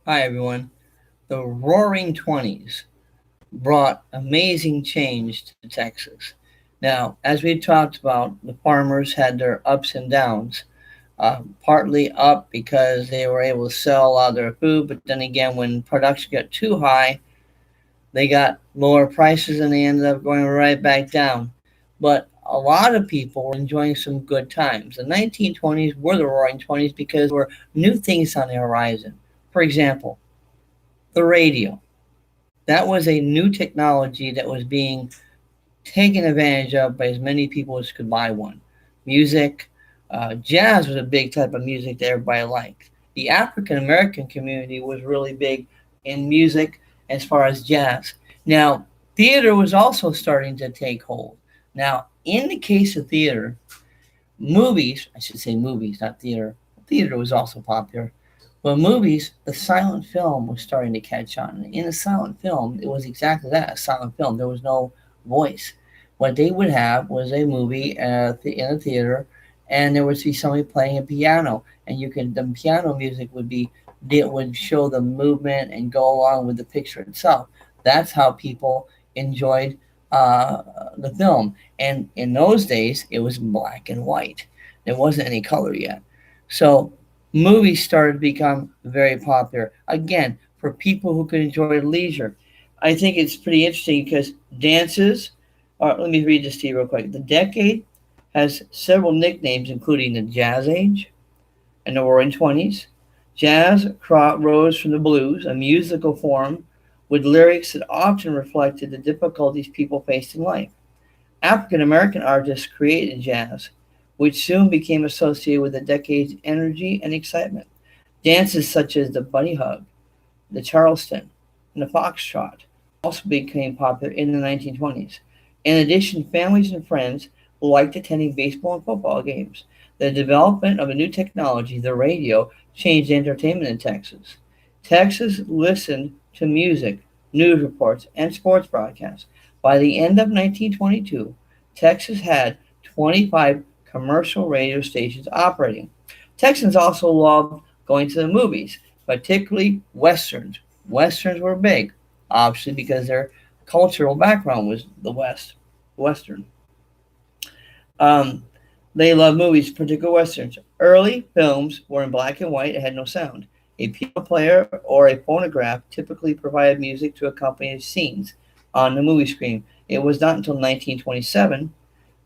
Hi, everyone. The Roaring Twenties brought amazing change to Texas. Now, as we talked about, the farmers had their ups and downs. Partly up because they were able to sell a lot of their food, but then again, when production got too high, they got lower prices and they ended up going right back down. But a lot of people were enjoying some good times. The 1920s were the Roaring Twenties because there were new things on the horizon. For example, the radio. That was a new technology that was being taken advantage of by as many people as could buy one. Music, jazz was a big type of music that everybody liked. The African American community was really big in music as far as jazz. Now, theater was also starting to take hold. Now, in the case of theater, movies, I should say movies, not theater. Theater was also popular. But movies, the silent film was starting to catch on. In a silent film, it was exactly that, a silent film. There was no voice. What they would have was a movie in a theater, and there would be somebody playing a piano, and the piano music would be, it would show the movement and go along with the picture itself. That's how people enjoyed the film. And in those days, it was black and white. There wasn't any color yet. So movies started to become very popular. Again, for people who could enjoy leisure. I think it's pretty interesting because dances, let me read this to you real quick. The decade has several nicknames, including the Jazz Age and the Roaring Twenties. Jazz rose from the blues, a musical form with lyrics that often reflected the difficulties people faced in life. African American artists created jazz, which soon became associated with the decade's energy and excitement. Dances such as the bunny hug, the charleston, and the foxtrot also became popular in the 1920s. In addition, families and friends liked attending baseball and football games. The development of a new technology, the radio, changed entertainment in Texas. Texas listened to music, news reports, and sports broadcasts. By the end of 1922, Texas had 25 commercial radio stations operating. Texans also loved going to the movies, particularly westerns. Westerns were big, obviously because their cultural background was the Western. Um, they loved movies, particularly westerns. Early films were in black and white and had no sound. A piano player or a phonograph typically provided music to accompany scenes on the movie screen. It was not until 1927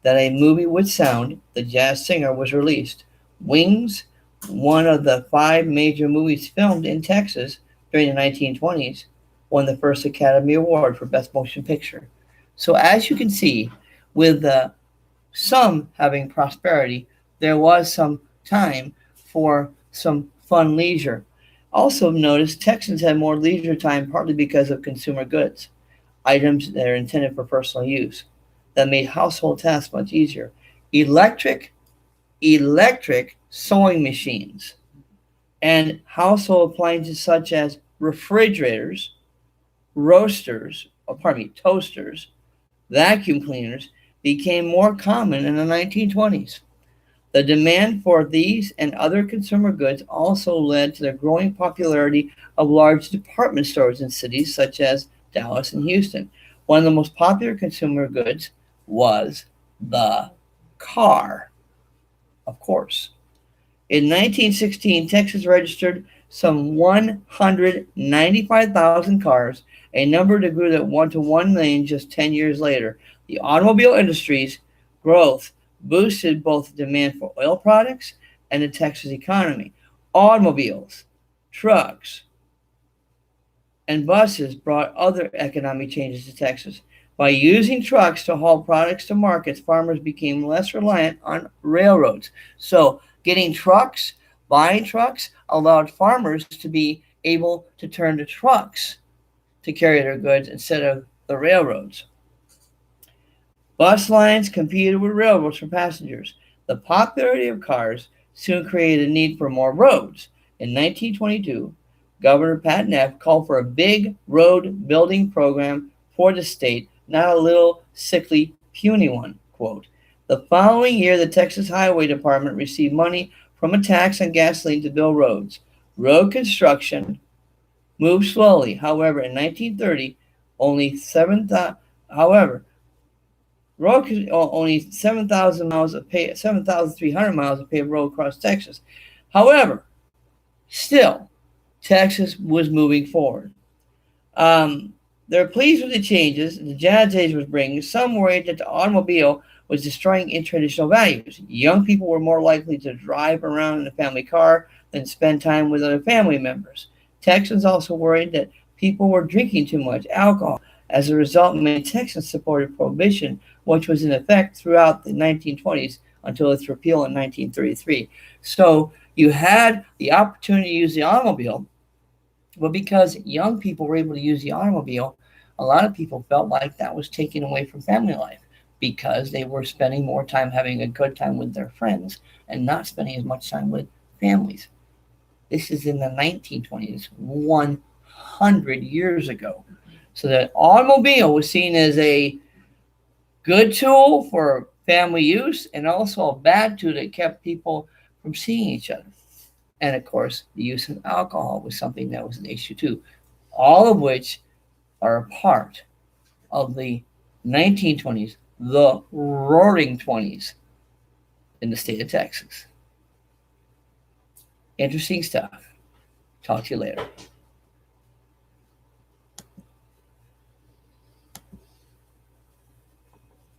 that a movie with sound, The Jazz Singer, was released. Wings, one of the five major movies filmed in Texas during the 1920s, won the first Academy Award for Best Motion Picture. So, as you can see, with some having prosperity, there was some time for some fun leisure. Also, notice Texans had more leisure time partly because of consumer goods, items that are intended for personal use, that made household tasks much easier. Electric, electric sewing machines and household appliances such as refrigerators, toasters, vacuum cleaners became more common in the 1920s. The demand for these and other consumer goods also led to the growing popularity of large department stores in cities such as Dallas and Houston. One of the most popular consumer goods was the car, of course. In 1916, Texas registered some 195,000 cars, a number that grew to 1 million just 10 years later. The automobile industry's growth boosted both the demand for oil products and the Texas economy. Automobiles, trucks, and buses brought other economic changes to Texas. By using trucks to haul products to markets, farmers became less reliant on railroads. So, getting trucks, buying trucks, allowed farmers to be able to turn to trucks to carry their goods instead of the railroads. Bus lines competed with railroads for passengers. The popularity of cars soon created a need for more roads. In 1922, Governor Pat Neff called for a big road building program for the state, not a little sickly, puny one. Quote, the following year, the Texas Highway Department received money from a tax on gasoline to build roads. Road construction moved slowly. However, in 1930, only 7,000. However, only 7,300 miles of paved road across Texas. However, still, Texas was moving forward. Um, they're pleased with the changes the jazz age was bringing. Some worried that the automobile was destroying traditional values. Young people were more likely to drive around in a family car than spend time with other family members. Texans also worried that people were drinking too much alcohol. As a result, many Texans supported prohibition, which was in effect throughout the 1920s until its repeal in 1933. So you had the opportunity to use the automobile, but because young people were able to use the automobile, a lot of people felt like that was taken away from family life because they were spending more time having a good time with their friends and not spending as much time with families. This is in the 1920s, 100 years ago. So the automobile was seen as a good tool for family use and also a bad tool that kept people from seeing each other. And of course, the use of alcohol was something that was an issue too, all of which are a part of the 1920s, the roaring 20s in the state of Texas. Interesting stuff. Talk to you later.